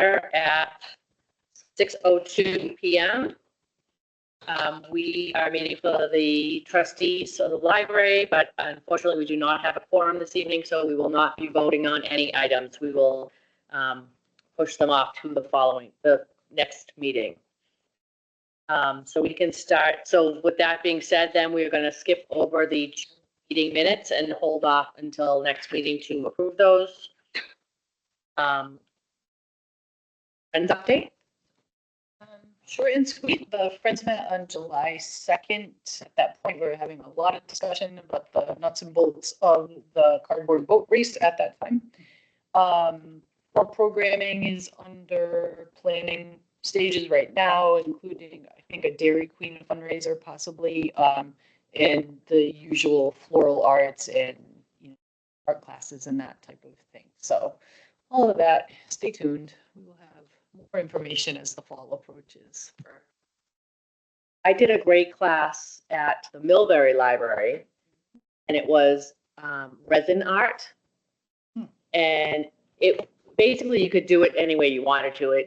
calendar at 6:02 p.m. We are meeting for the trustees of the library, but unfortunately we do not have a quorum this evening, so we will not be voting on any items. We will push them off to the next meeting. So we can start. So with that being said, then we're going to skip over the meeting minutes and hold off until next meeting to approve those. And update. Short and sweet. The Friends met on July 2nd. At that point, we were having a lot of discussion about the nuts and bolts of the cardboard boat race at that time. Our programming is under planning stages right now, including, I think, a Dairy Queen fundraiser possibly, and the usual floral arts and art classes and that type of thing. So all of that, stay tuned. We will have more information as the fall approaches. I did a great class at the Millbury Library, and it was resin art. And it basically, you could do it any way you wanted to.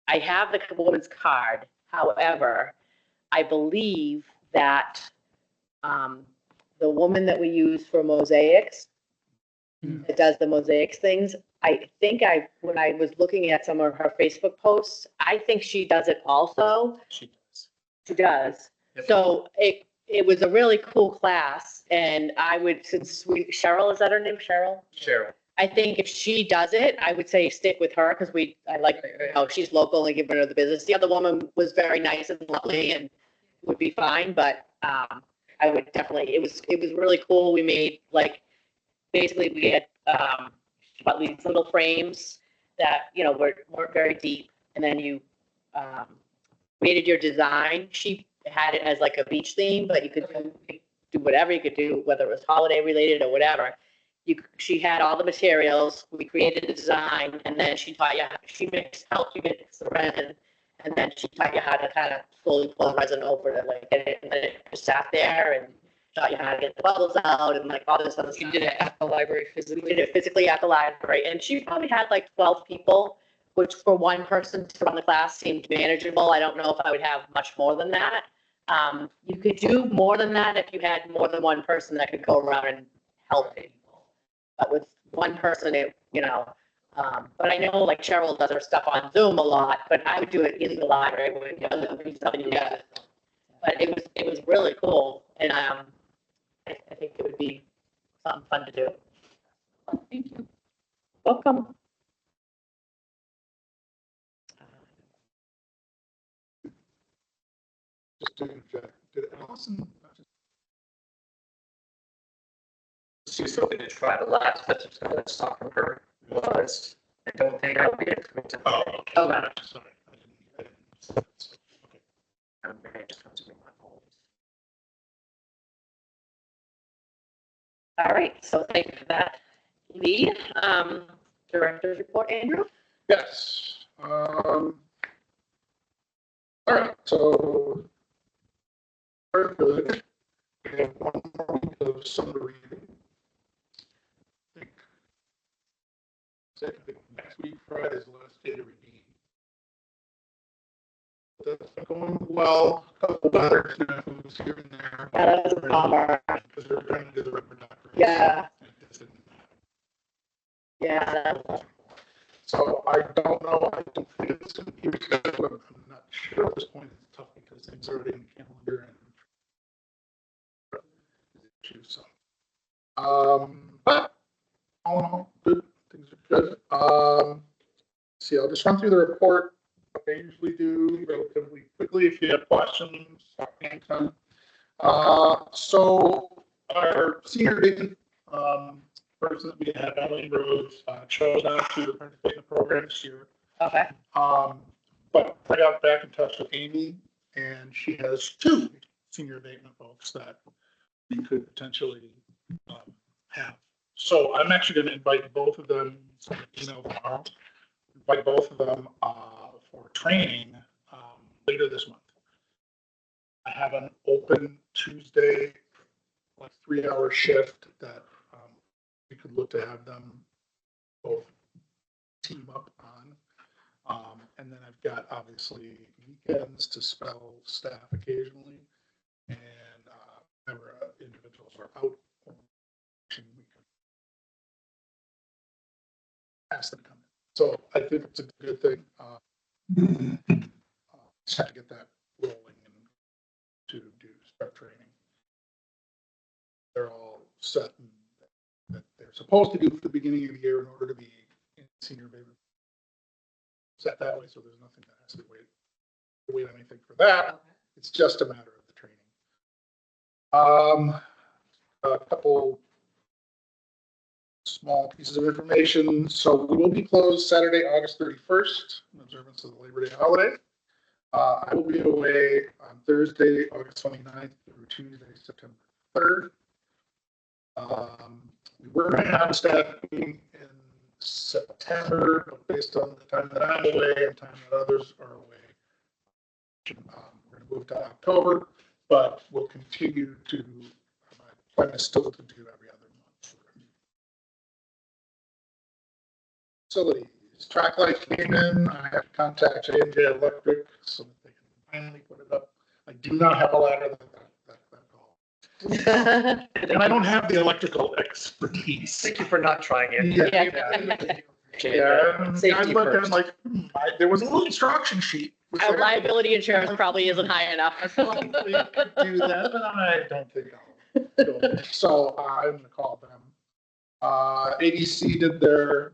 I have the woman's card. However, I believe that the woman that we use for mosaics, that does the mosaics things, I think when I was looking at some of her Facebook posts, I think she does it also. She does. She does. Yep. So it was a really cool class, and I would, Cheryl, is that her name, Cheryl? Cheryl. I think if she does it, I would say stick with her because I like, she's local and giving her the business. The other woman was very nice and lovely and would be fine, but I would definitely, it was really cool. We made basically we had about these little frames that, weren't very deep, and then you created your design. She had it as like a beach theme, but you could do whatever you could do, whether it was holiday related or whatever. She had all the materials. We created the design, and then she taught you. Helped you mix the resin, and then she taught you how to kind of slowly pull the resin over to get it, and then it just sat there and taught you how to get the bubbles out and all this other stuff. You did it at the library physically. We did it physically at the library, and she probably had 12 people, which for one person to run the class seemed manageable. I don't know if I would have much more than that. You could do more than that if you had more than one person that could go around and help people. But with one person, but I know Cheryl does her stuff on Zoom a lot, but I would do it in the library when something together. But it was really cool, and I think it would be something fun to do. Thank you. Welcome. Just to interject, did Allison? She's hoping to try the last, but just going to stop from her. Was I don't think I'll be able to. Oh, sorry. I didn't. Okay. I'm very just going to make my apologies. All right, so thank you for that, Lee. Director's report, Andrew? Yes. All right, so very good. We have one more week of summer reading. I think next week, Friday, is the last day to redeem. That's been going well. A couple weather snafus here and there. Yeah, that was a bummer. Because they're trying to do the reproductive. Yeah. And it just didn't happen. Yeah. So I don't know. I don't think it's going to be rescheduled. I'm not sure at this point. It's tough because things are already in the calendar and issues. So, but all in all, good. Things are good. See, I'll just run through the report. I usually do relatively quickly. If you have questions, anytime. So our senior abatement person that we had, Eileen Rhodes, chose not to participate in the program this year. Okay. But I got back in touch with Amy, and she has 2 senior abatement folks that we could potentially have. So I'm actually going to invite both of them, send an email tomorrow, invite both of them for training later this month. I have an open Tuesday, 3-hour shift that we could look to have them both team up on. And then I've got obviously weekends to spell staff occasionally. And whenever individuals are out, we can ask them to come in. So I think it's a good thing. Just have to get that rolling and to do start training. They're all set and that they're supposed to do for the beginning of the year in order to be in senior abatement. Set that way, so there's nothing that has to wait anything for that. Okay. It's just a matter of the training. A couple small pieces of information. So we will be closed Saturday, August 31st, in observance of the Labor Day holiday. I will be away on Thursday, August 29th through Tuesday, September 3rd. We were going to have a staff meeting in September, but based on the time that I'm away and time that others are away, we're going to move to October, but we'll continue to, my plan is still to do every other month. Facilities. Track light came in. I have to contact J&J Electric so that they can finally put it up. I do not have a ladder that tall. And I don't have the electrical expertise. Thank you for not trying it. Yeah. I looked at it like, there was a little instruction sheet. Our liability insurance probably isn't high enough. Do that, but I don't think I'll do it. So I'm going to call them. ADC did their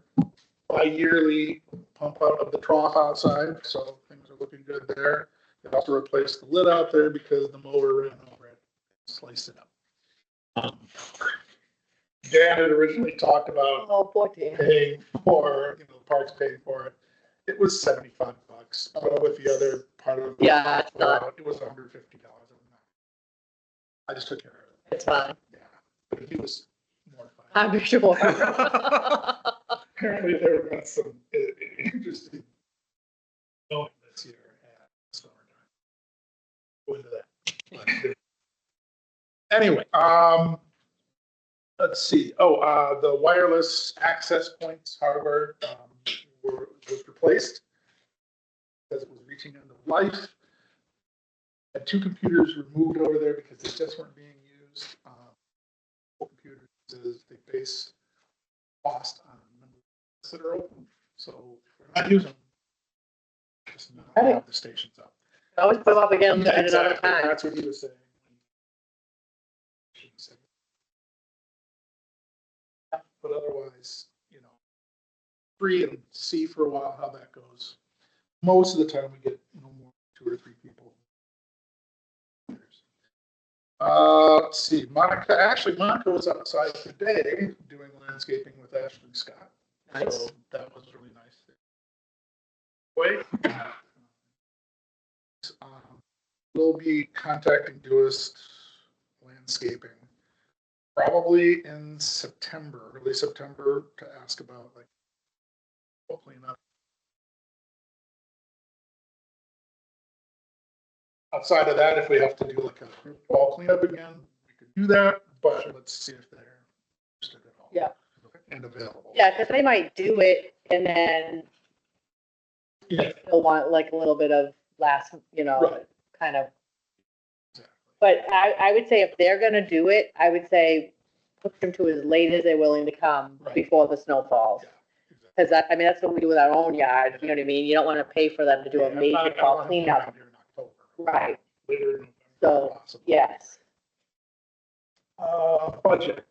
bi-yearly pump out of the trough outside, so things are looking good there. They also replaced the lid out there because the mower ran over it, sliced it up. Dan had originally talked about paying for, the parks paying for it. It was $75, but with the other part of it, it was $150. I just took care of it. It's fine. Yeah, but he was mortified. I'm sure. Apparently there was some interesting going this year at summertime. Go into that. But, anyway, let's see. Oh, the wireless access points hardware was replaced because it was reaching end of life. Had 2 computers removed over there because they just weren't being used. 4 computers is the base cost on numbers that are open. So if we're not using them, just not have the stations up. Always put them up again at another time. That's what he was saying. But otherwise, free and see for a while how that goes. Most of the time we get no more than 2 or 3 people. Let's see, Monica was outside today doing landscaping with Ashley Scott. Nice. So that was really nice. Wait. We'll be contacting Duist Landscaping probably in September, early September, to ask about cleanup. Outside of that, if we have to do a fall cleanup again, we could do that, but let's see if they're interested at all. Yeah. And available. Yeah, because they might do it and then they'll want a little bit of last, Right. kind of. Exactly. But I would say if they're going to do it, I would say put them to as late as they're willing to come before the snow falls. Yeah. Because that's what we do with our own yard. You know what I mean? You don't want to pay for them to do a major fall cleanup. Right. Later. So, yes. Budget.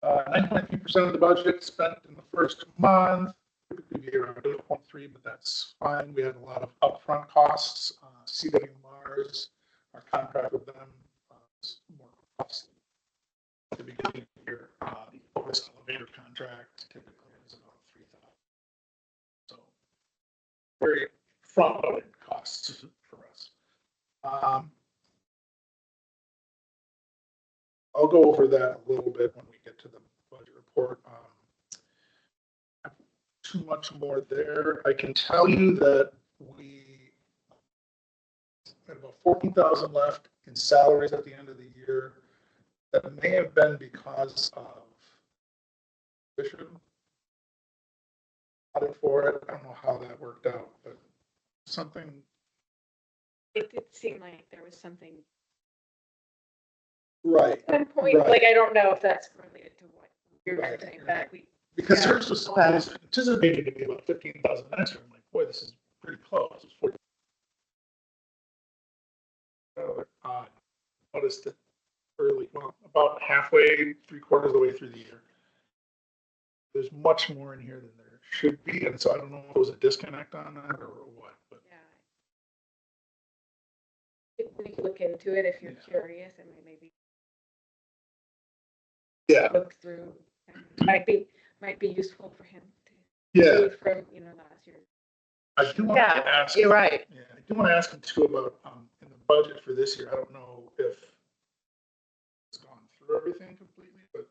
9.3% of the budget spent in the first month. Typically be around 8.3, but that's fine. We had a lot of upfront costs. CW Mars, our contract with them is more costly. At the beginning of the year, the Otis elevator contract typically is about $3,000. So very front-loaded costs for us. I'll go over that a little bit when we get to the budget report. Too much more there. I can tell you that we had about 14,000 left in salaries at the end of the year. That may have been because of tuition. audit for it. I don't know how that worked out, but something, It did seem like there was something right, at one point, Right. like, I don't know if that's related to what you're Right. saying, but we, because Yeah. hers was anticipated to be about 15,000 extra. I'm like, boy, this is pretty close. It's 40. Noticed it early, well, about halfway, 3/4 of the way through the year. There's much more in here than there should be, and so I don't know if it was a disconnect on that or what, but yeah. If we could look into it if you're Yeah. curious and we maybe yeah, look through. Might be useful for him to yeah. see from, last year. I do want to ask. You're right. Yeah, I do want to ask him too about, in the budget for this year, I don't know if it's gone through everything completely, but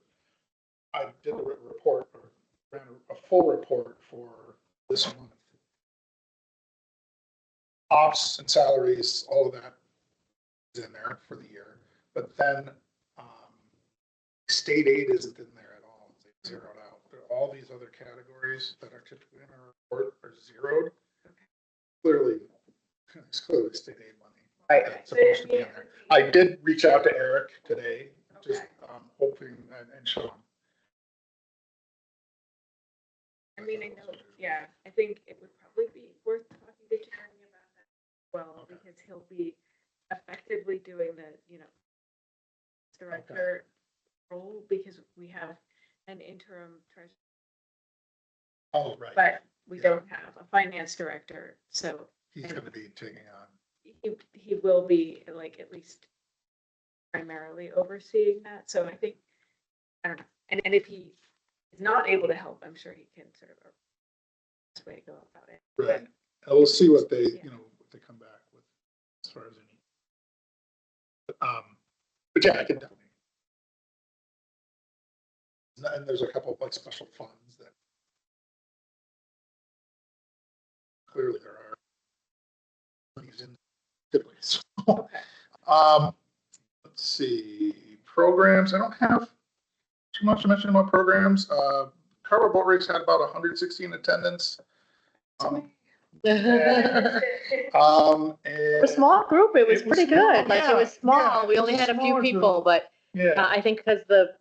I did a report, or ran a full report for this month. Ops and salaries, all of that is in there for the year, but then, state aid isn't in there at all. They zeroed out. All these other categories that are typically in our report are zeroed. Clearly, it's clearly state aid money. Right. That's supposed to be in there. I did reach out to Eric today, just hoping and show him. I mean, I know, yeah, I think it would probably be worth talking to Jeremy about that as well, Okay. because he'll be effectively doing the, director role, because we have an interim treasurer, Oh, right. but we don't have a finance director, so He's going to be taking on. he will be like at least primarily overseeing that. So I think, I don't know. And if he is not able to help, I'm sure he can sort of best way to go about it. Right. And we'll see what they, Yeah. what they come back with as far as any. But yeah, I can definitely. And there's a couple of like special funds that clearly there are monies in typically. So, Okay. let's see, programs. I don't have too much to mention about programs. Carver Boat Race had about 116 attendance. A And small group, it was It was pretty small, good. Like, it was yeah, small. yeah, We it only was a had a few smaller people, group. but yeah, I think because the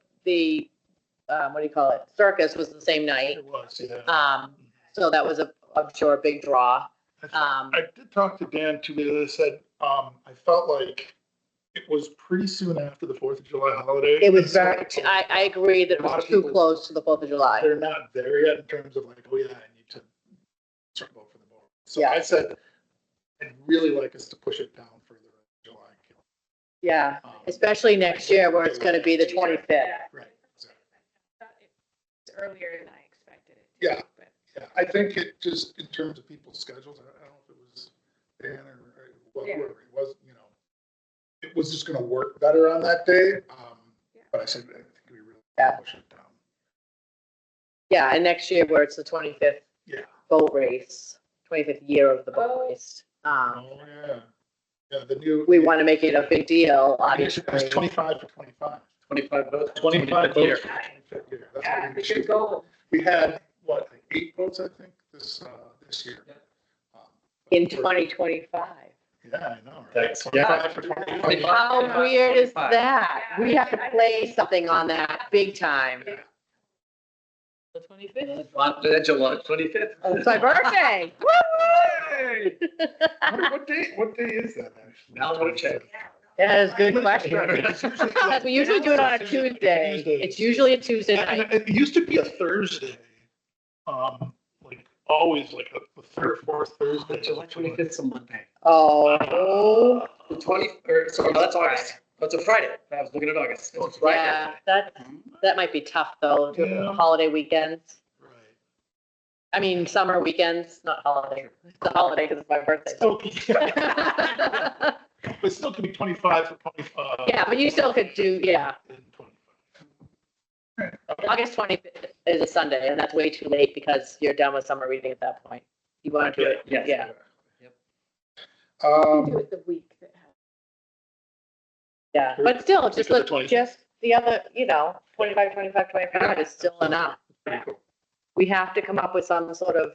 what do you call it? Circus was the same night. it was, yeah. So that was I'm sure, a big draw. I did talk to Dan too. They said, I felt like it was pretty soon after the 4th of July holiday. It was And so, very, I agree that it A lot was of too people- close to the 4th of July. They're not there yet in terms of like, oh yeah, I need to start vote for the board. So Yeah. I said, I'd really like us to push it down further in July. Yeah, especially next year where it's gonna be the 25th. Right. Exactly. It's earlier than I expected it. Yeah. But Yeah, I think it just, in terms of people's schedules, I don't know if it was Dan or whoever it was, it was just gonna work better on that day. But I said, I think we really push it down. Yeah, and next year where it's the 25th Yeah. boat race, 25th year of the boat Oh. race. Oh, yeah. Yeah, the new. We want to make it a big deal, obviously. It's 25 for 25. 25 votes. 25 year. votes. for 25th year. That's yeah, what we it's a good should- goal. We had, what, like 8 votes, I think, this year. In 2025. Yeah, I know. Right? That's- 25 for 25. How weird is that? We have to play something on that big time. The 25th? On July 25th. Oh, it's my birthday. Hey! What day is that actually? Now I'm gonna check. That is a good question. We usually do it on a Tuesday. It's usually a Tuesday night. It used to be a Thursday. Like always like the third, fourth Thursday. July 25th is a Monday. Oh, The 20, or, sorry, no, that's August. That's a Friday. I was looking at August. It's a Friday. yeah, that might be tough though, Yeah. holiday weekends. Right. I mean, summer weekends, not holiday. It's a holiday because it's my birthday. Still, but still could be 25 for 25. Yeah, but you still could do, yeah. and 25. Okay. August 25th is a Sunday, and that's way too late because you're done with summer reading at that point. You want to do it? Yes. Yeah. Do it the week that has. Yeah, but still, just Because look, the 25th. just the other, 25 is still enough. Pretty cool. we have to come up with some sort of,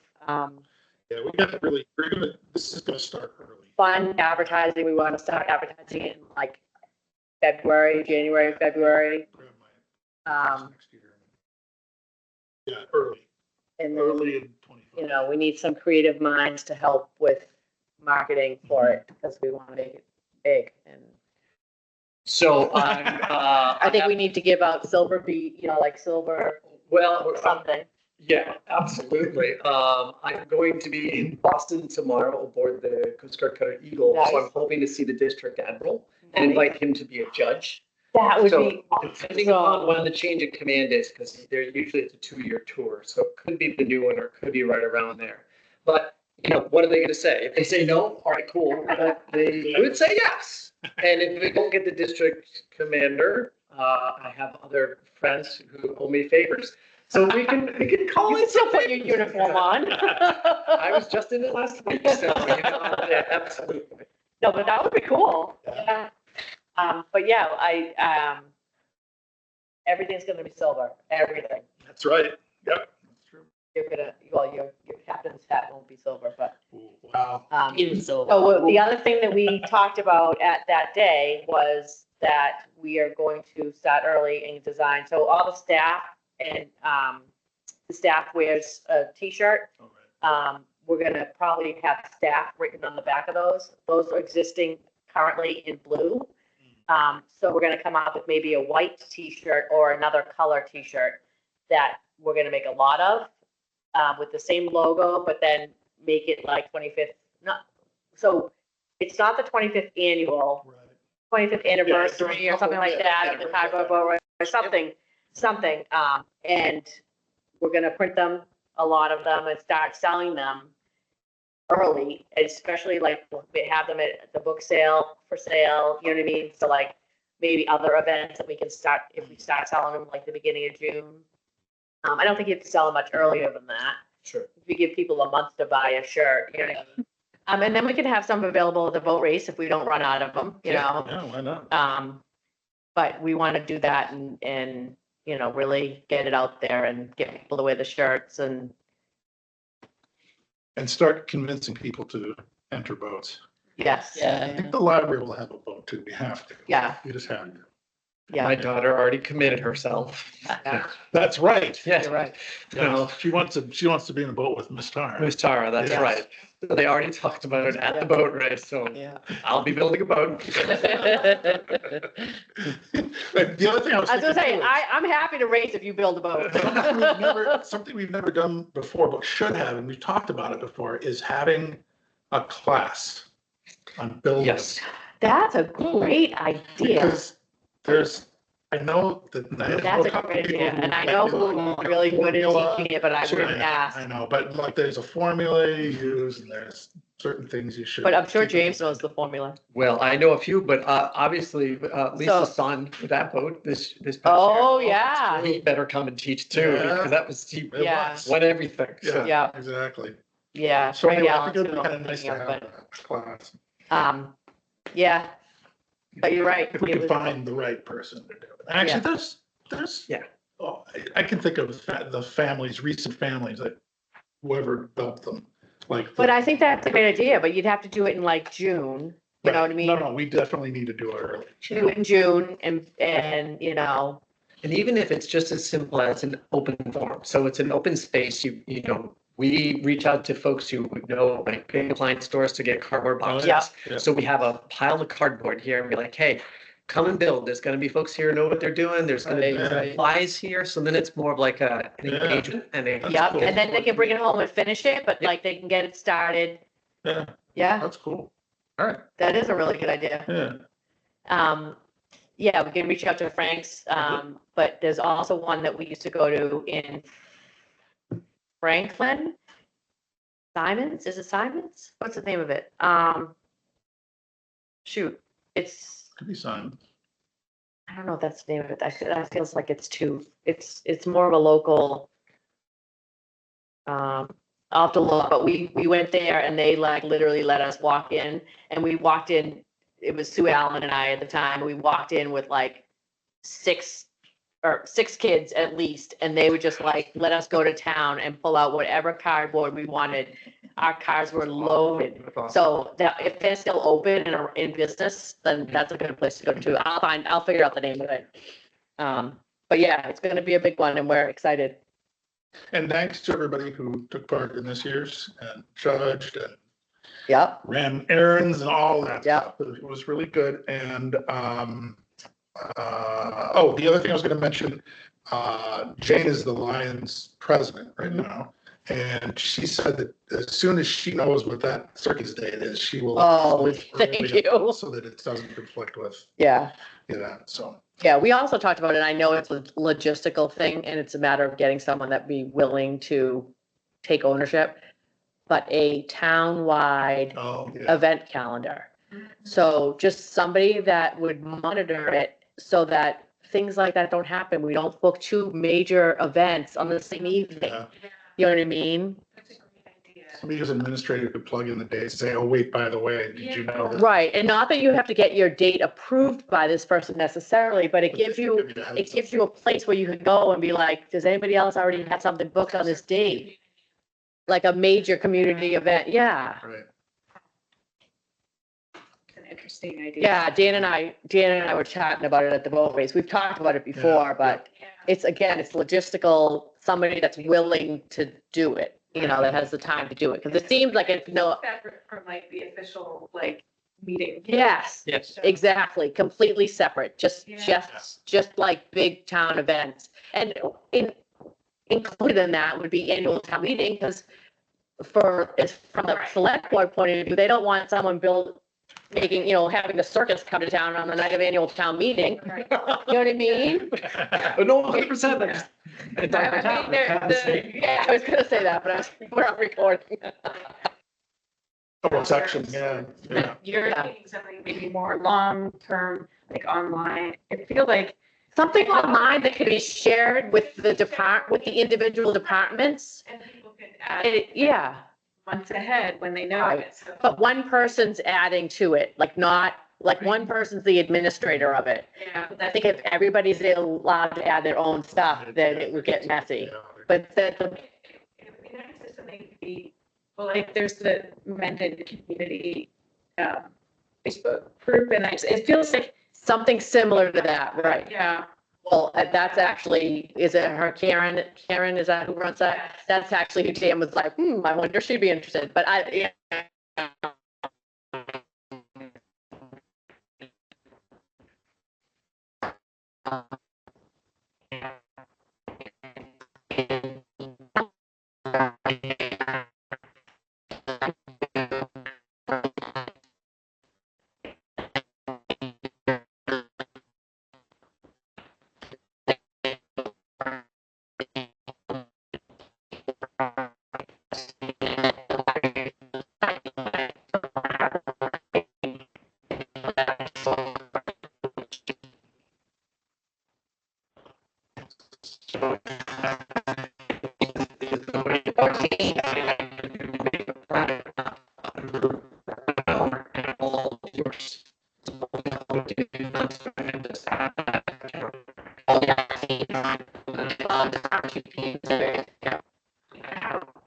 Yeah, this is gonna start early. fun advertising. We want to start advertising in like January, February. Grab my Um, next year. Yeah, early, and then, early in 25. you know, we need some creative minds to help with marketing for it because we want to make it big. And So I think we need to give out silver like silver well, something. yeah, absolutely. I'm going to be in Boston tomorrow aboard the Coast Guard Cutter Eagle, so I'm Nice. hoping to see the district admiral and invite him to be a judge. That would So be depending upon when the change in command is, because they're usually it's a 2-year tour, so it could be the new one or it could be right around there. But you know, what are they going to say? If they say no, all right, cool. But they would say yes. And if we don't get the district commander, I have other friends who owe me favors. So we can call You it. can still put your uniform on. I was just in it last week, so yeah, absolutely. No, but that would be cool. Yeah. But yeah, everything's gonna be silver, everything. That's right. Yep. That's true. Your captain's hat won't be silver, but. Ooh, wow. So the other thing that we talked about at that day was that we are going to start early in design. So all the staff and, the staff wears a t-shirt. All right. We're gonna probably have staff written on the back of those. Those are existing currently in blue. So we're gonna come up with maybe a white t-shirt or another color t-shirt that we're gonna make a lot of, with the same logo, but then make it like 25th, so it's not the 25th annual, Right. 25th anniversary or something like that, of the cardboard boat or something. And we're gonna print them, a lot of them, and start selling them early, especially like we have them at the book sale for sale, you know what I mean? So like maybe other events that we can start, if we start selling them like the beginning of June. I don't think you have to sell them much earlier than that. Sure. If we give people a month to buy a shirt, you know what I mean? And then we can have some available at the boat race if we don't run out of them, you know? Yeah, why not? But we want to do that and, you know, really get it out there and get people to wear the shirts and. And start convincing people to enter boats. Yes. I think the library will have a boat too. We have to. Yeah. You just have to. My Yeah. daughter already committed herself. That's right. Yeah. You're right. No, She wants to be in a boat with Miss Tara. Miss Tara, that's Yes. right. So they already talked about it at the boat race, so Yeah. I'll be building a boat. The other thing I was I was gonna say, thinking I'm happy to race if you build a boat. something we've never done before, but should have, and we've talked about it before, is having a class on building. Yes. That's a great idea. Because I know that. That's a great idea, and I know who's really good at teaching it, but I Sure, wouldn't ask. I know, but like there's a formula you use and there's certain things you should. But I'm sure James knows the formula. Well, I know a few, but obviously Lisa's son with that boat this past Oh, year. yeah. He better come and teach too, Yeah. because that was, he It Yeah. was. won everything. So Yeah. Exactly. Yeah. So Frank anyway, I Allen's think it'd who be I'm kind of nice to thinking have of, a class. but, yeah. But you're right. If we It can was- find the right person to do it. And actually, there's. Yeah. Oh, I can think of the recent families that whoever built them, like. But I think that's a great idea, but you'd have to do it in like June, you know what I mean? No, we definitely need to do it early. Do it in June and, you know, And even if it's just as simple as an open forum, so it's an open space, you know, we reach out to folks who know like big appliance stores to get cardboard boxes. Yeah. So we have a pile of cardboard here and be like, hey, come and build. There's gonna be folks here who know what they're doing. There's gonna be Right. supplies here. So then it's more of like an engagement and a. yep, cool. and then they can bring it home and finish it, but like they can get it started. Yeah, Yeah, that's cool. All right, that is a really good idea. yeah. Yeah, we can reach out to Frank's, but there's also one that we used to go to in Franklin. Simons, is it Simons? What's the name of it? Shoot, it's, Could be signed. I don't know if that's the name of it. That feels like it's more of a local. I'll have to look, but we went there and they like literally let us walk in and we walked in, it was Sue Allen and I at the time, we walked in with like 6 or 6 kids at least, and they would just like, let us go to town and pull out whatever cardboard we wanted. Our cars were loaded. That's awesome. So that if they're still open and are in business, then that's a good place to go to. I'll figure out the name of it. But yeah, it's gonna be a big one and we're excited. And thanks to everybody who took part in this year's and judged and Yep. ran errands and all that Yeah. stuff. It was really good. And, oh, the other thing I was gonna mention, Jane is the Lions president right now. And she said that as soon as she knows what that circus date is, she will. Oh, thank you. So that it doesn't conflict with, Yeah. so. Yeah, we also talked about it. I know it's a logistical thing and it's a matter of getting someone that be willing to take ownership, but a town-wide Oh, yeah. event calendar. So just somebody that would monitor it so that things like that don't happen. We don't book 2 major events on the same evening. Yeah. You know what I mean? That's a great idea. Somebody who's administrator could plug in the dates and say, oh, wait, by the way, did you know that? Right, and not that you have to get your date approved by this person necessarily, but it But gives just you, give you a heads it gives you a place where you can go and be like, does anybody else already have something booked on this date? Like a major community event, yeah. Right. It's an interesting idea. Yeah, Dan and I were chatting about it at the boat race. We've talked about it before, but Yeah. it's, again, it's logistical, somebody that's willing to do it, you know, that has the time to do it. Cause it seems like it's no, Separate from like the official like meeting. yes, Yes. exactly, completely separate, just Yeah. like big town events. And included in that would be annual town meeting, because from the select board point of view, they don't want someone making, having the circus come to town on the night of annual town meeting. Right. You know what I mean? No, 100%. That's. Yeah, I was gonna say that, but we're not recording. Oh, section, yeah. You're Yeah. thinking something maybe more long-term, like online. I feel like Something online that could be shared with the individual departments. and people can add Yeah, months ahead when they know Right. it. So, but one person's adding to it, not one person's the administrator of it. yeah, I think if everybody's allowed to add their own stuff, then it would get messy. But it would be nice if something could be, well, like there's the Mendon community Facebook group, and it feels like, something similar to that, right? yeah, Well, that's actually, is it her Karen? Karen, is that who runs that? That's actually who Dan was like, I wonder if she'd be interested, but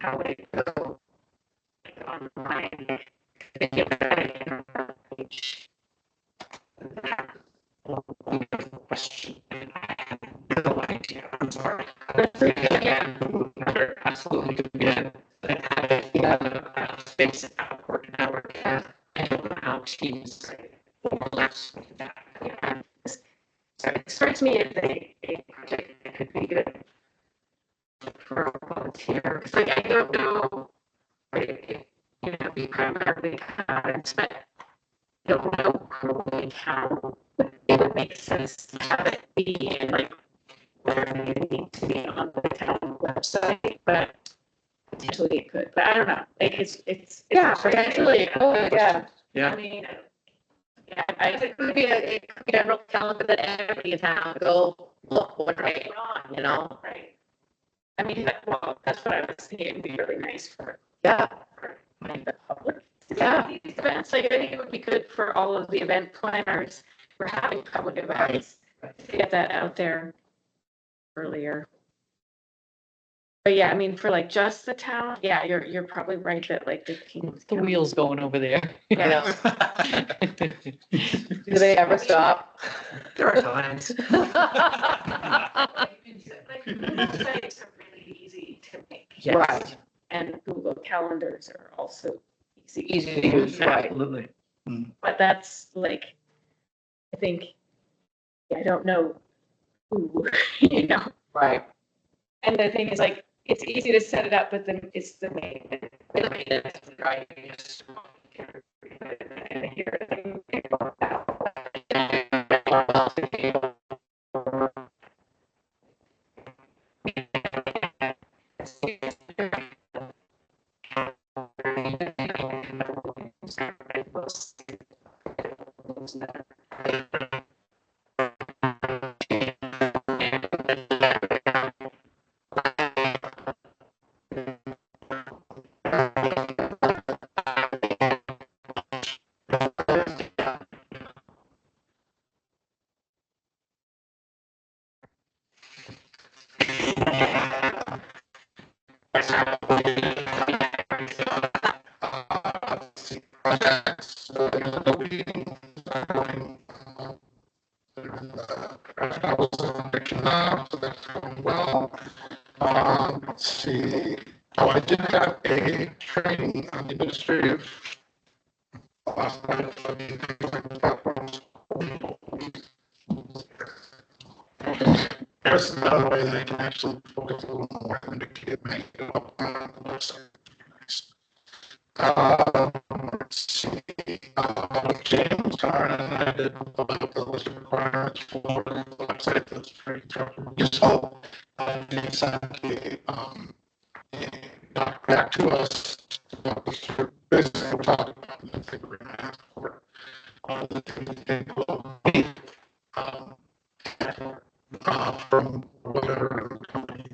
how would it go online? Question. I have no idea. I'm sorry. Absolutely good. Space outward and outward. I don't know how teams more or less like that. So it strikes me as a project that could be good for a volunteer. It's like I don't know if we primarily have, but I don't know probably how it would make sense to have it be in like whether it need to be on the town website, but potentially it could. But I don't know. Like it's yeah, potentially, yeah. Yeah. I mean, yeah, It could be a general calendar that everybody in town go look what's going on, Right. I mean, that's what I was thinking. It'd be really nice for Yeah, the public. Yeah. These events, like I think it would be good for all of the event planners for having public events to get that out there. earlier. But yeah, I mean, for like just the town, yeah, you're probably right that like the Kings. The wheels going over there. Yeah. Do they ever stop? There are times. Like Google Sites are really easy to make. Yes. Right. And Google Calendars are also easy. Easy to use, right? Absolutely. But that's like, I think, I don't know who, you know. Right. And the thing is like, it's easy to set it up, but then it's the maintenance. Right. Well, let's see. Oh, I did have a training on the administrative. Last night, there's another way that I can actually focus a little more than to keep making it up on the website. Let's see. James Karen and I did about the list of requirements for the website that's very tough. So, they sent got back to us about this business we're talking about. I think we're going to ask for the from whatever company.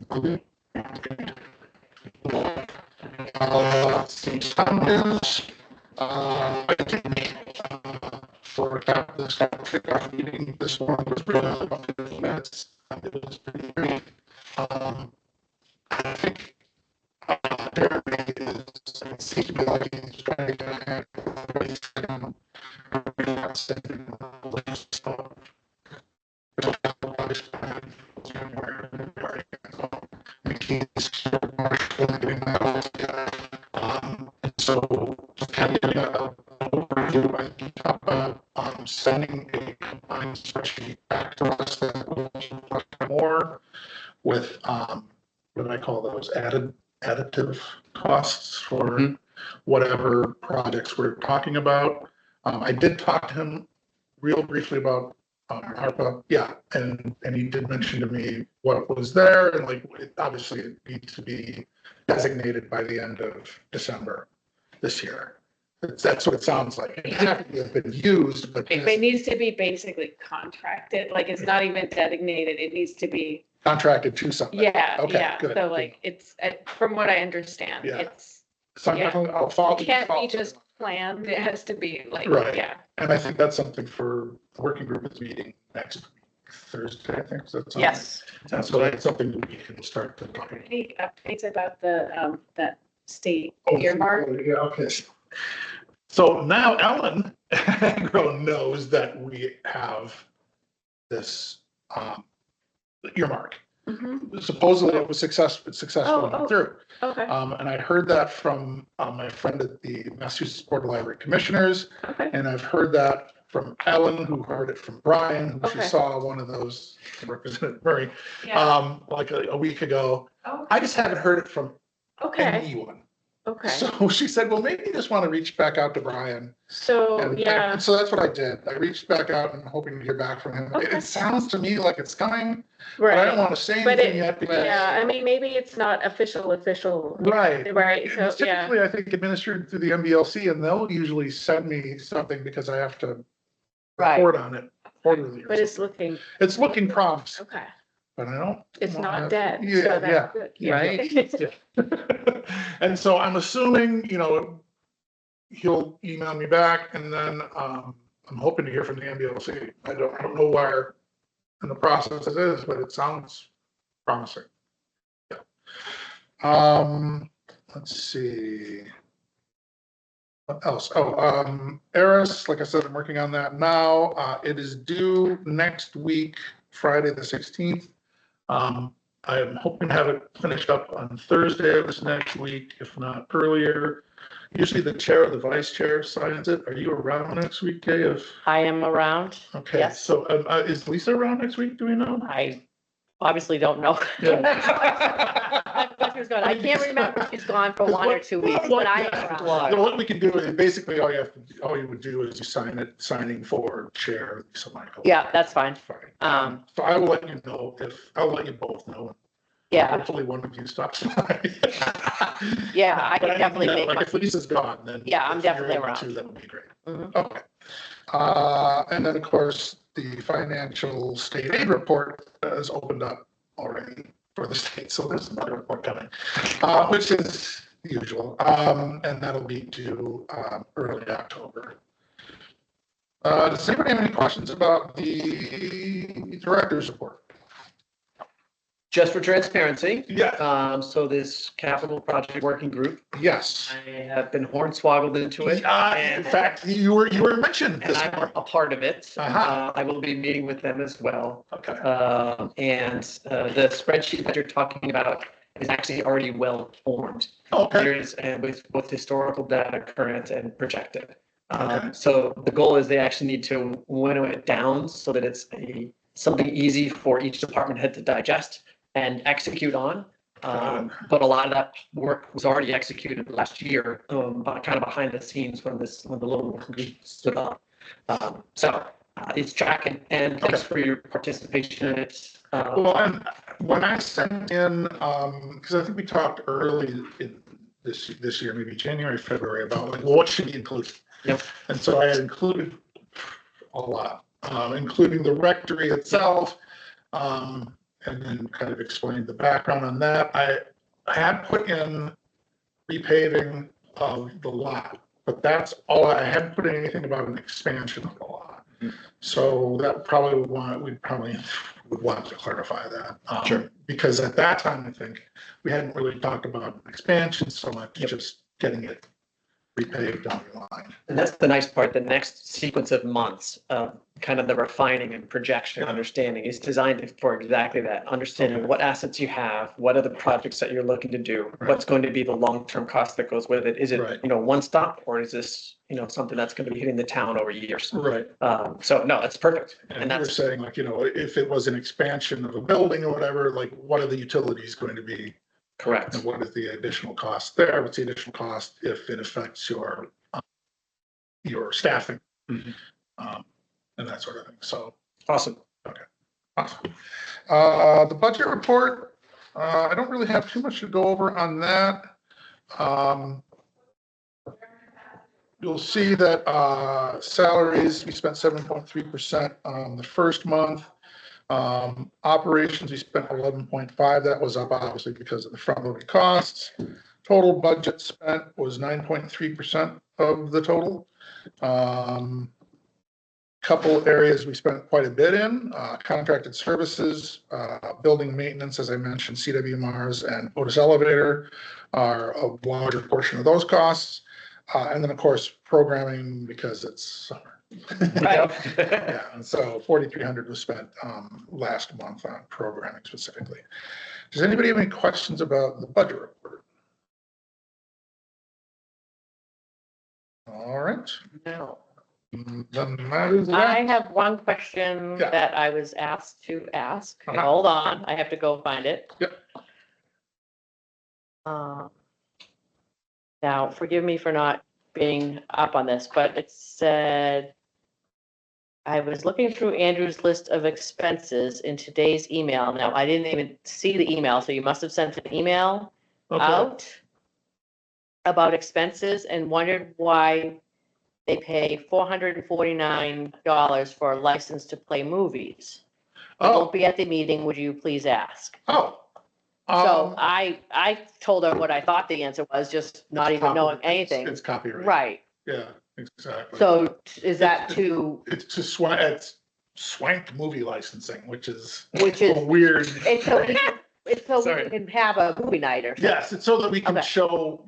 See some news. I think for this kickoff meeting, this one was really about 50 minutes. It was pretty great. I think therapy is, it seems to be like he's trying to get ahead of the race and we're not sending the list stuff. And so kind of an overview, I can talk about sending a combined spreadsheet back to us that will be much more with what I call those additive costs for whatever projects we're talking about. I did talk to him real briefly about ARPA, yeah, and he did mention to me what was there, and like, obviously it needs to be designated by the end of December this year. That's what it sounds like. It hasn't been used, but It needs to be basically contracted, like it's not even designated, it needs to be, contracted to somebody. yeah, Okay, yeah. good, So good. like, it's, from what I understand, Yeah. it's, So I'm yeah. definitely, I'll follow. it can't be just planned, it has to be like, Right. yeah. And I think that's something for the working group is meeting next Thursday, I think. So that's Yes. so that's something that we can start to talk about. Any updates about the, that state Oh, earmark? Yeah, okay. So now Ellen Agro knows that we have this earmark. Mhm. Supposedly it was successful Oh, through. Okay, And I heard that from my friend at the Massachusetts Board of Library Commissioners, okay, and I've heard that from Ellen, who heard it from Brian, who she Okay. saw one of those, Representative Murray, yeah, like a week ago. okay, I just haven't heard it from okay, anyone. okay. So she said, well, maybe you just want to reach back out to Brian. So, And yeah, so that's what I did. I reached back out and hoping to hear back from him. Okay. It sounds to me like it's coming, but I don't right, want to say But anything it- yet because. yeah, I mean, maybe it's not official, Right. right, so, It's yeah, typically, I think, administered through the MBLC, and they'll usually send me something because I have to Right. report on it quarterly. or but it's something. looking, It's looking promising, okay, but I don't. it's want not to- dead, Yeah, so that's good. Right. And so I'm assuming, he'll email me back, and then I'm hoping to hear from the MBLC. I don't know where in the process it is, but it sounds promising. Yeah. Let's see. What else? Oh, Eris, like I said, I'm working on that now. It is due next week, Friday the 16th. I'm hoping to have it finished up on Thursday of this next week, if not earlier. Usually the chair or the vice chair signs it. Are you around next week, Kay? I am around. Okay, Yes. so is Lisa around next week? Do we know? I obviously don't know. I can't remember if she's gone for 1 or 2 weeks, but I am around. So what we can do is basically all you would do is you signing for chair, Lisa Michael. Yeah, that's fine. Fine. So I will let you know I'll let you both know. Yeah, Hopefully one of you stops by. yeah, I But can definitely make like my, if Lisa's gone, then. Yeah, I'm if you're definitely able around. to, that would be great. Mhm. Okay. And then, of course, the financial state aid report has opened up already for the state, so there's another report coming, which is usual, and that'll be due early October. Does anybody have any questions about the director's report? Just for transparency, Yeah. so this capital project working group, Yes. I have been hornswoggled into it. In fact, you were mentioned And this I'm morning. a part of it. Uh-huh. I will be meeting with them as well. Okay. And the spreadsheet that you're talking about is actually already well formed. Okay. There's, and with both historical data, current and projected. Okay. So the goal is they actually need to winnow it down so that it's something easy for each department head to digest and execute on. But a lot of that work was already executed last year, but kind of behind the scenes when the little working group stood up. So it's tracking, and thanks for your participation in it. Well, and when I sent in, because I think we talked early in this year, maybe January, February, about like, well, what should be included? Yep. And so I had included a lot, including the rectory itself, and then kind of explained the background on that. I had put in repaving of the lot, but that's all. I hadn't put in anything about an expansion of the lot. So that probably we'd probably want to clarify that. Sure. Because at that time, I think we hadn't really talked about expansion so much, just getting it repaved down the line. And that's the nice part. The next sequence of months, kind of the refining and projection understanding is designed for exactly that. Understanding what assets you have, what are the projects that you're looking to do, what's going to be the long-term cost that goes with it. Is it, one stop, or is this, something that's going to be hitting the town over years? Right. So no, it's perfect. And that's saying like, if it was an expansion of a building or whatever, like what are the utilities going to be? Correct. And what is the additional cost there? What's the additional cost if it affects your staffing? And that sort of thing. So awesome. Okay. Awesome. The budget report, I don't really have too much to go over on that. You'll see that salaries, we spent 7.3% on the first month. Operations, we spent 11.5. That was up obviously because of the front loaded costs. Total budget spent was 9.3% of the total. Couple areas we spent quite a bit in, contracted services, building maintenance, as I mentioned, CWMRs and Otis Elevator are a larger portion of those costs. And then of course, programming because it's summer. Right. Yeah, and so 4,300 was spent last month on programming specifically. Does anybody have any questions about the budget report? All right. No. Then that is I that. have one question Yeah. that I was asked to ask. Uh-huh. Hold on, I have to go find it. Yep. Now, forgive me for not being up on this, but it said, I was looking through Andrew's list of expenses in today's email. Now, I didn't even see the email, so you must have sent an email out about expenses and wondered why they pay $449 for a license to play movies. It won't be at the meeting, would you please ask? So I told her what I thought the answer was, just not even knowing anything. It's copyright. Right. Yeah, exactly. So is that to? It's to swank movie licensing, which is Which is a weird. It's so it's so Sorry. we can have a movie night or something. Yes, it's so that we can Okay. show,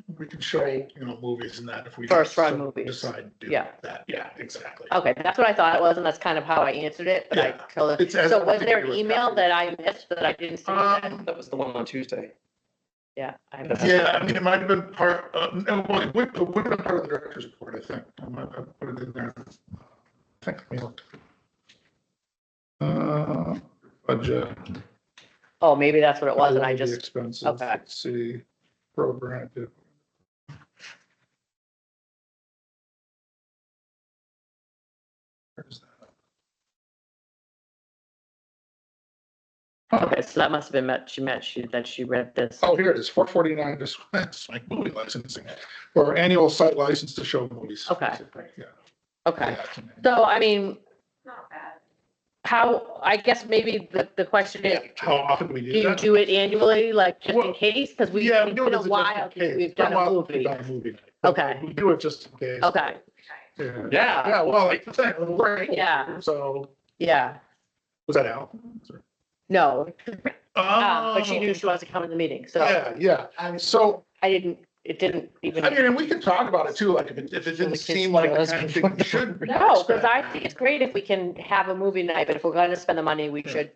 movies and that if we. First run so movies. Decide to do Yeah. that, yeah, exactly. Okay, that's what I thought it was, and that's kind of how I answered it, but I Yeah. told It's her. as- So I was think there it an was email copied. that I missed that I didn't see? That? That was the one on Tuesday. Yeah. I Yeah, I mean, it might have been part, no, well, it would have been part of the director's report, I think. I might have put it in there. I think, budget. Oh, maybe that's what it was, and I The just, expenses, okay. let's see, program. Where's that? okay, so that must have been that she read this. Oh, here it is, 449, just like movie licensing, or annual site license to show movies. Okay. Yeah. Okay, Yeah. so I mean, Not bad. how, I guess maybe the question is, How often do we do do you that? do it annually, like just in Well, case? Because Yeah, we it's do been it a as a while just in since case. we've done a We've movie. done a movie night, but Okay. We do it just in case. Okay, Yeah. Yeah. Yeah, well, like, we're able Yeah. to, so, yeah, was that Al? no, but she Oh, knew she wasn't coming to the meeting, so yeah, so, it didn't even. I mean, and we can talk about it too, like, if it didn't seem like the kind of thing we should. No, because I think it's great if we can have a movie night, but if we're gonna spend the money, we Yeah. should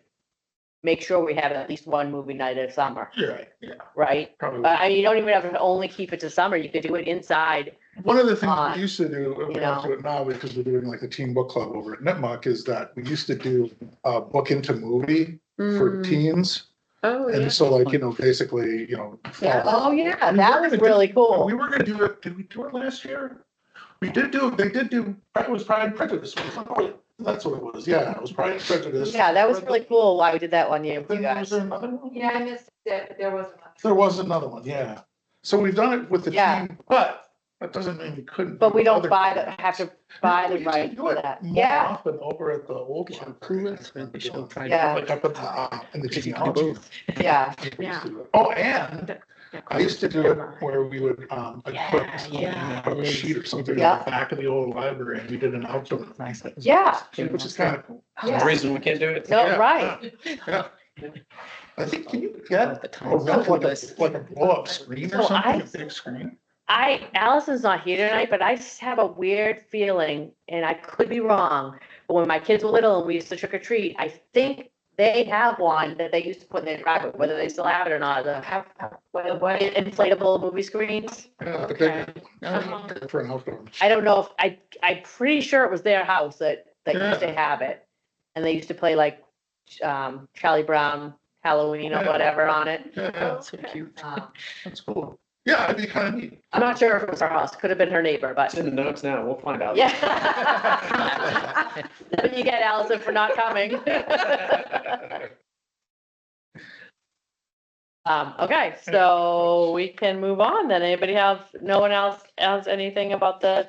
make sure we have at least one movie night in summer, You're right, yeah, right? probably. I mean, you don't even have to only keep it to summer, you could do it inside. One of the things on, we used to do, we you don't know. do it now because we're doing like the teen book club over at Nipmuc, is that we used to do a book into movie for Mm. teens. Oh, And so like, basically, Yeah, oh, yeah, We that were was gonna really We cool. were gonna do it, did we do it last year? They did do, it was Pride and Prejudice. That's what it was, yeah, it was Pride and Prejudice. Yeah, that was really cool why we did that one year with you Then was guys. there another one? Yeah, I missed it, but there was one. There was another one, yeah. So we've done it with the Yeah. team, but that doesn't mean we couldn't. But do we don't other have to things. buy We the used to right do for it that. more Yeah, often over at the old library. Yeah. Like up in the genealogy. yeah, We used to do it. Oh, and I used to do it where we would, like put a sheet or something Yeah. on the back of the old library and we did an outdoor. yeah, Which is kind of cool. Yeah. The reason we can't do it. no, Yeah. right. Yeah. I think, can you get like a blow-up screen or So something, a big screen? Allison's not here tonight, but I just have a weird feeling, and I could be wrong. But when my kids were little and we used to trick or treat, I think they have one that they used to put in their driveway, whether they still have it or not, what inflatable movie screens. Yeah, but Okay. for an outdoor. I don't know if, I'm pretty sure it was their house that used to Yeah. have it. And they used to play like, Charlie Brown, Halloween or Yeah. whatever on it. Yeah, So cute. that's cool. Yeah, it'd be kind of neat. I'm not sure if it was her house, could have been her neighbor, It's but in the notes now. We'll find out. yeah. That's what you get, Allison, for not coming. Okay, so we can move on then. No one else has anything about the,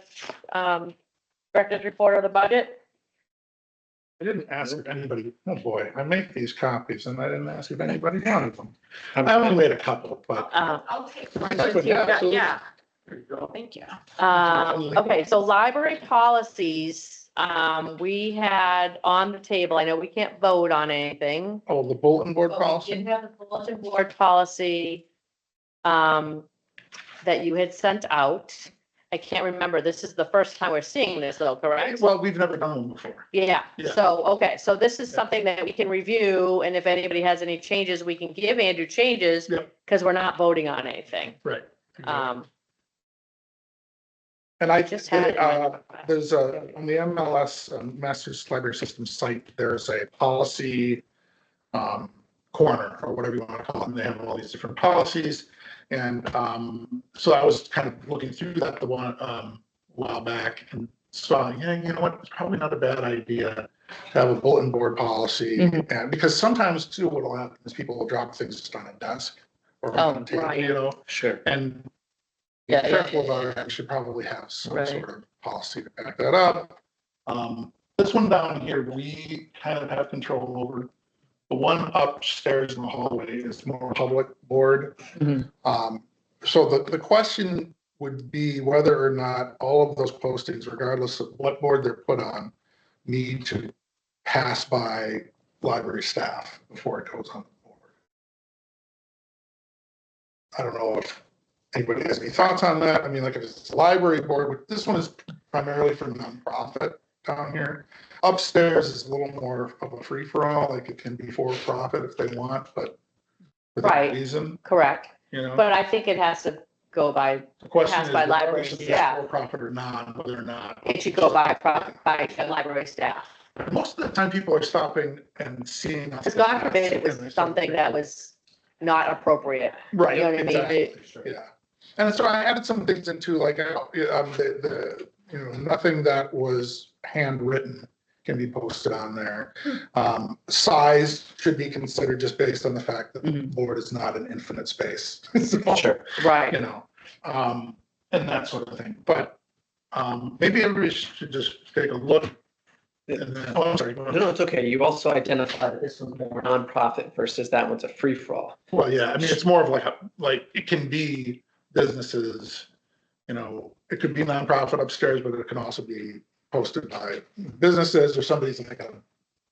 director's report or the budget? I didn't ask if anybody, oh boy, I make these copies and I didn't ask if anybody wanted them. I only made a couple, but. I'll take one. Yeah. There you go. Thank you. Okay, so library policies, we had on the table, I know we can't vote on anything. Oh, the bulletin board But we policy? did have the bulletin board policy, that you had sent out. I can't remember, this is the first time we're seeing this though, correct? Well, we've never done them before. Yeah, Yeah. so, okay, so this is something that we can review, and if anybody has any changes, we can give Andrew changes, Yep. because we're not voting on anything. Right. I And I just had it in my- there's on the MLS, Masters Library System site, there's a policy corner or whatever you want to call it. They have all these different policies. And so I was kind of looking through that the one a while back and saw, yeah, you know what, it's probably not a bad idea to have a bulletin board policy. Mhm. And because sometimes too, what'll happen is people will drop things just on a desk or on a table, right. Sure. and be Yeah, yeah, careful yeah, about yeah. it. We should probably have some Right. sort of policy to back that up. This one down here, we kind of have control over. The one upstairs in the hallway is more public board. Mhm. So the question would be whether or not all of those postings, regardless of what board they're put on, need to pass by library staff before it goes on the board. I don't know if anybody has any thoughts on that. I mean, like if it's a library board, this one is primarily for nonprofit down here. Upstairs is a little more of a free for all, like it can be for profit if they want, but within Right. reason, Correct. you know. But I think it has to go by, The question passed is, by whether library it's staff. for profit or not, whether or not. It should go by library staff. Most of the time, people are stopping and seeing. us. Because God forbid it was something that was not appropriate. Right. You know what I mean? Exactly. Yeah. And so I added some things into like, nothing that was handwritten can be posted on there. Size should be considered just based on the fact that the board is not an infinite space. So, Sure. Right. you know, and that sort of thing. But maybe everybody should just take a look. And then, oh, I'm sorry. Go ahead. No, it's okay. You also identified that this one's more nonprofit versus that one's a free for all. Well, yeah, I mean, it's more of like it can be businesses, you know, it could be nonprofit upstairs, but it can also be posted by businesses or somebody's like a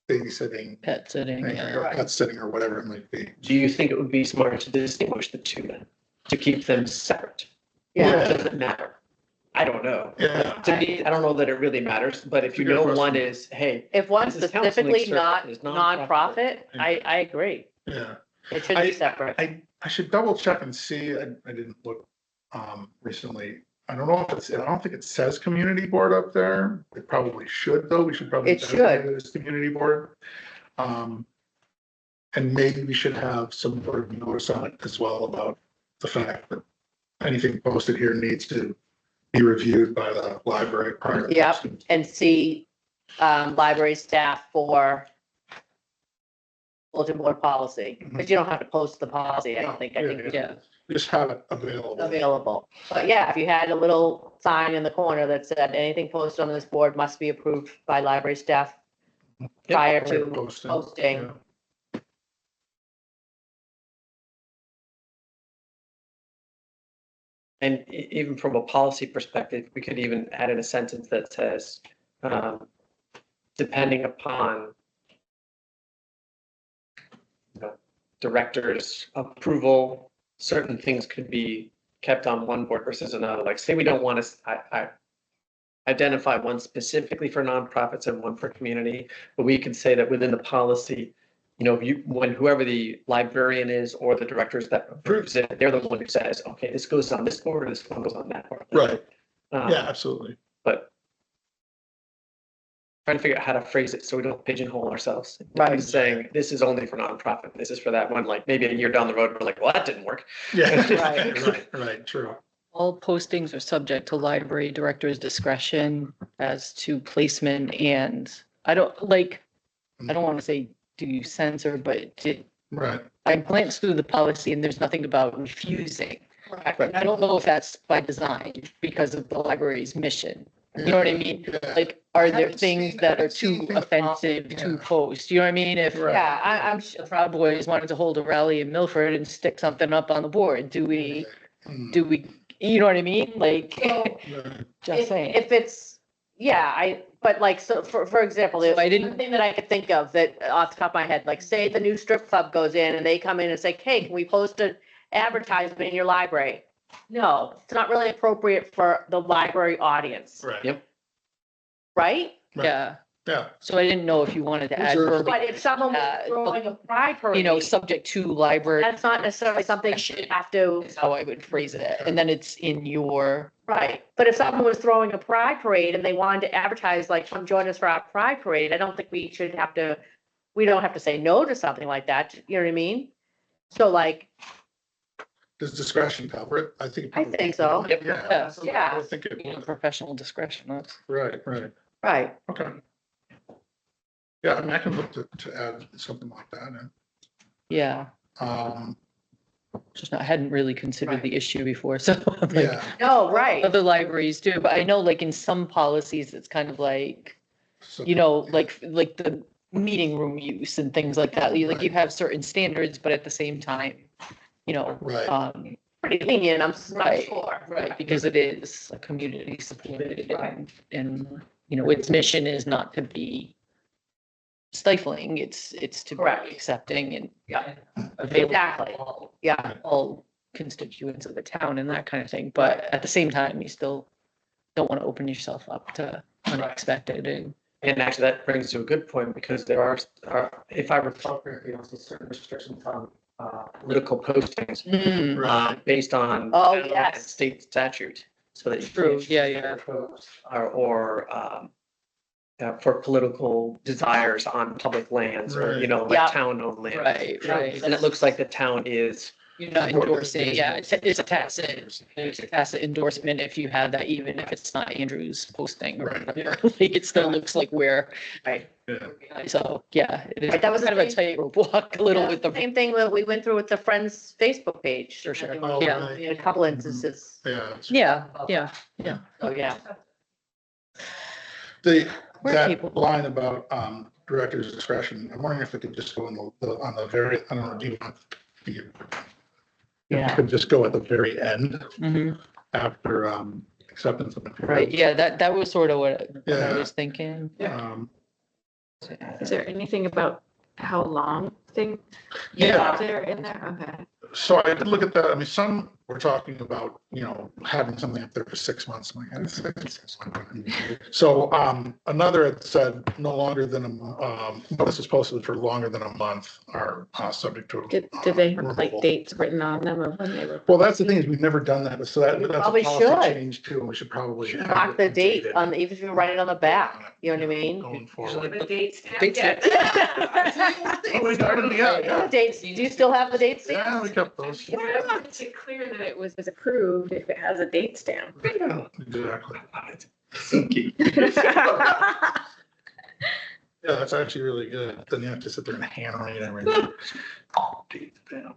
babysitting Pet sitting, thing, yeah. or pet sitting or whatever it might be. Do you think it would be smart to distinguish the two then? To keep them separate? Yeah. Or does it matter? I don't know. Yeah. To me, I don't know that it really matters, but if you Good know question. one is, hey, If one's This is counseling specifically not service, nonprofit. nonprofit, Yeah. I agree. Yeah. It should be separate. I should double check and see. I didn't look recently. I don't know if I don't think it says community board up there. It probably should though. We should probably. It should. designate it as community board. And maybe we should have some sort of notice on it as well about the fact that anything posted here needs to be reviewed by the library prior to Yep. posting. And see, library staff for bulletin board policy, because you don't have to post the policy, I don't think, I think Yeah. Just have it available. available. But yeah, if you had a little sign in the corner that said anything posted on this board must be approved by library staff prior to posting. Yeah. and even from a policy perspective, we could even add in a sentence that says, depending upon director's approval, certain things could be kept on one board versus another. Like say we don't want to, I identify one specifically for nonprofits and one for community, but we could say that within the policy, you know, when whoever the librarian is or the directors that approves it, they're the one who says, okay, this goes on this board or this one goes on that board. Right. Um, Yeah, absolutely. But trying to figure out how to phrase it so we don't pigeonhole ourselves. Right. Saying this is only for nonprofit, this is for that one, like maybe a year down the road, we're like, well, that didn't work. Yeah. Right. Right, true. All postings are subject to library director's discretion as to placement, and I don't want to say do you censor, but Right. I glanced through the policy and there's nothing about refusing. And I don't know if that's by design because of the library's mission. You know what I mean? Yeah. Like, are there haven't things seen- that are haven't seen too anything about- offensive to yeah. post? You know what I mean? If Right. Yeah, I'm the Proud Boys wanted to hold a rally in Milford and stick something up on the board, do we, you know what I mean? Like, Right. just saying. If it's, yeah, but like, so for example, there's So I didn't- one thing that I could think of that off the top of my head, like say the new strip club goes in and they come in and say, hey, can we post an advertisement in your library? No, it's not really appropriate for the library audience, Right. Yep. right? Right. Yeah, Yeah. so I didn't know if you wanted to add, Reserve. But if someone was throwing a pride you know, parade, subject to library. that's not necessarily something you should have to, Is how I would phrase it, and then it's in your, right? But if someone was throwing a pride parade and they wanted to advertise, like, come join us for our pride parade, I don't think we should have to, we don't have to say no to something like that, you know what I mean? So like, Does discretion cover it? I think. I think so. Yep. Yeah. Yeah. absolutely. Yeah. I think it you know, would. professional discretion, that's. Right, right. right, Okay. Yeah, I mean, I can look to add something like that in. Yeah, just I hadn't really considered Right. the issue before, so like, Yeah. no, right, other libraries do, but I know like in some policies, it's kind of like, So- you know, like the meeting room use and things like that. Like you have certain standards, but at the same time, you know, Right. pretty lenient, I'm Right, sure. right, because it is a community supported and, you know, its mission is not to be stifling, it's to be Correct. accepting and Yeah. available. Exactly. to all- Yeah, all constituents of the town and that kind of thing. But at the same time, you still don't want to open yourself up to unexpected and. And actually, that brings to a good point, because there are, if I recall correctly, also certain restrictions on political postings based on Oh, federal yes. and state statute. So that you True, can't yeah. post or for political desires on public lands or, Right. like Yeah. town-owned land. Right. And it looks like the town is. You're not endorsing, yeah, it's a tacit endorsement if you have that, even if it's not Andrew's posting or Right. whatever. It still looks like we're, Right. Yeah. so, yeah. It is Right, that was kind of a the tightrope walk a little with the. Same thing that we went through with the Friends Facebook page. Sure. There Oh, was, right. in a couple instances. Yeah. Yeah. Oh, yeah. We're That capable. line about director's discretion, I'm wondering if it could just go on the very, I don't know, do you want? It could just go at the very end Mhm. after acceptance of materials. Right, yeah, that was sort of what I Yeah. was thinking. Um, Is there anything about how long thing? Yeah. They're in there, okay. So I did look at that. I mean, some were talking about, having something up there for 6 months. I'm like, "Six months." So another had said no longer than notices posted for longer than a month are subject to. Did they have like removal. dates written on them of when they were? Well, that's the thing is we've never done that. So We that's a probably policy should. change too. And we should probably. have Mark the it date dated on, even if you write it on the back, you know what I mean? Going Usually forward. the dates. dates- Oh, we started, yeah. Dates, do you still have the dates? Yeah, we kept those. It's clear that it was approved if it has a date stamp. Exactly. Yeah, that's actually really good. Then you have to sit there and handwrite everything. Dates down.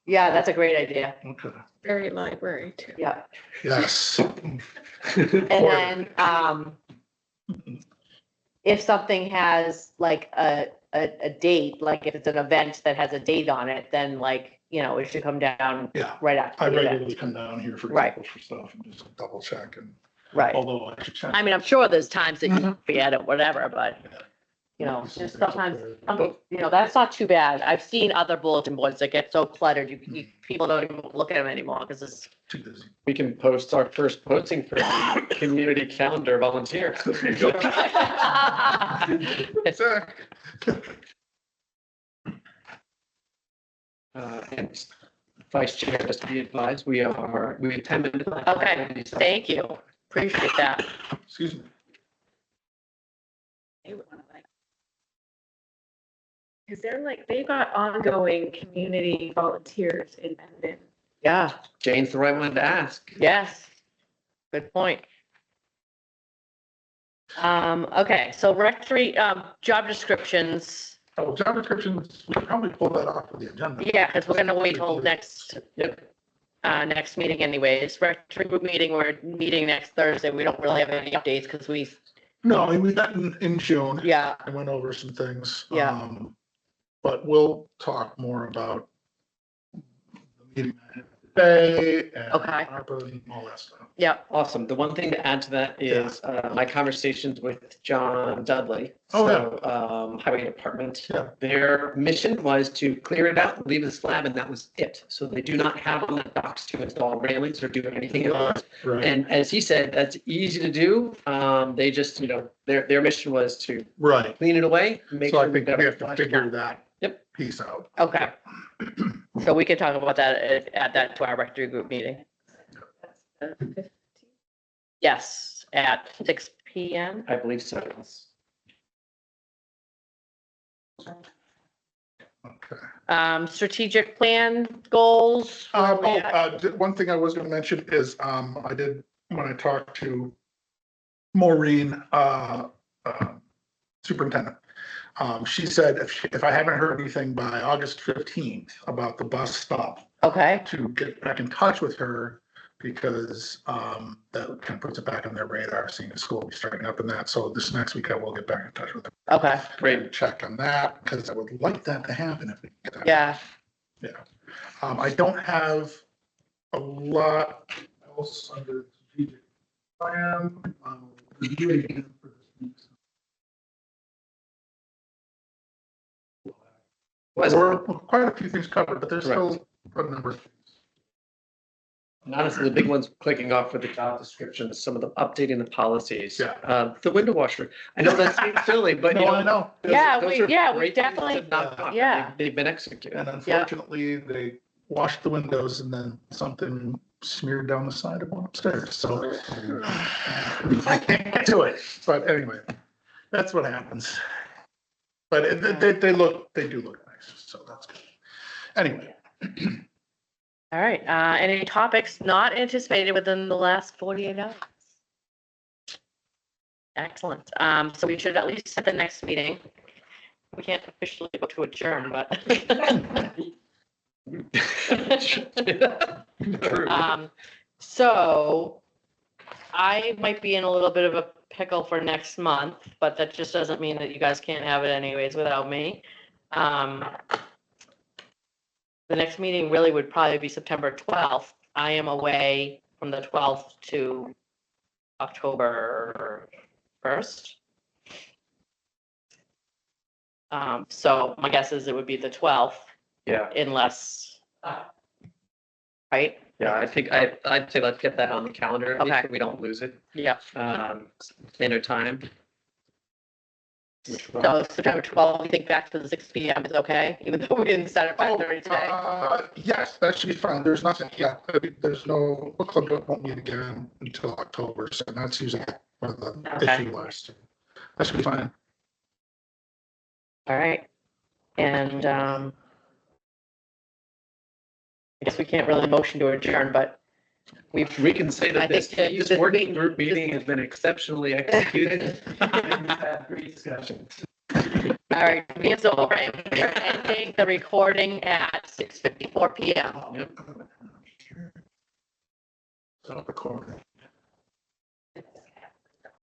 Yeah, that's a great idea. Okay. Very library too. Yeah. Yes. And then, if something has like a date, like if it's an event that has a date on it, then like, it should come down Yeah, right after I the event. regularly come down here for Right. example for stuff and just double check and Right. although I should check. I mean, I'm sure there's times that you Mhm. forget it, whatever, but, just sometimes, that's not too bad. I've seen other bulletin boards that get so cluttered, people don't even look at them anymore because it's. Too busy. We can post our first posting for community calendar volunteer. Exactly. And Vice Chair, just to be advised, we have 10 minutes. left. Okay, thank you. Appreciate that. Excuse me. They would wanna like. Cause they've got ongoing community volunteers in Mendon. Yeah, Jane's the right one to ask. yes. Good point. Okay, so rectory, job descriptions. Oh, job descriptions, we could probably pull that off of the agenda. Yeah, because we're gonna wait till next meeting anyways. Rectory group meeting, we're meeting next Thursday. We don't really have any updates because No, I mean, we met in June. yeah, I went over some things. Yeah. But we'll talk more about the meeting I had today and Okay. ARPA and all that stuff. yeah, Awesome. The one thing to add to that is my conversations with John Dudley. Oh, So, Highway Department. Yeah. Their mission was to clear it out, leave the slab, and that was it. So they do not have on the docks to install railings or do anything else. Right, And as he said, that's easy to do. They just, their mission was to right. clean it away. Make So I sure think got we it have to flushed figure out. that Yep. piece out. okay. So we can talk about that, add that to our rectory group meeting. Yes, at 6 PM. I believe so. Okay. Strategic plan goals. where we at? One thing I was gonna mention is, I did, when I talked to Maureen, superintendent, she said if I haven't heard anything by August 15th about the bus stop, Okay, to get back in touch with her because that kind of puts it back on their radar, seeing the school be starting up and that. So this next week I will get back in touch with her. okay, Great. Check on that because I would like that to happen if we can get that. yeah, I don't have a lot else under the strategic plan. Review it again for this week. Was There were quite a few things covered, but there's still a number of things. And honestly, the big ones clicking off with the job descriptions, some of the updating the policies. Yeah. The window washer. I know that seems silly, but you No, I know. know. those are we great things definitely, to knock off. yeah. They've been executed. And unfortunately, they washed the windows and then something smeared down the side of one upstairs, so I can't get to it, but anyway, that's what happens. But they do look nice, so that's good. Anyway, All right, any topics not anticipated within the last 48 hours? Excellent. So we should at least set the next meeting. We can't officially go to adjourn, but. So I might be in a little bit of a pickle for next month, but that just doesn't mean that you guys can't have it anyways without me. The next meeting really would probably be September 12th. I am away from the 12th to October 1st. So my guess is it would be the 12th Yeah, unless, right? yeah, I think I'd say let's get that on the calendar, at least Okay. so we don't lose it. Yeah. Standard time. So September 12th, you think back to the 6 PM is okay, even though we didn't start at 5:30 today? yes, that should be fine. There's nothing, yeah, there's no, book club won't meet again until October, so that's usually where the Okay. issue was. That should be fine. All right. And I guess we can't really motion to adjourn, but We can say I that this think this working group meeting has been exceptionally executed. We've had great discussions. all right, meeting's over. And we're ending the recording at 6:54 PM. Yep. Stop recording.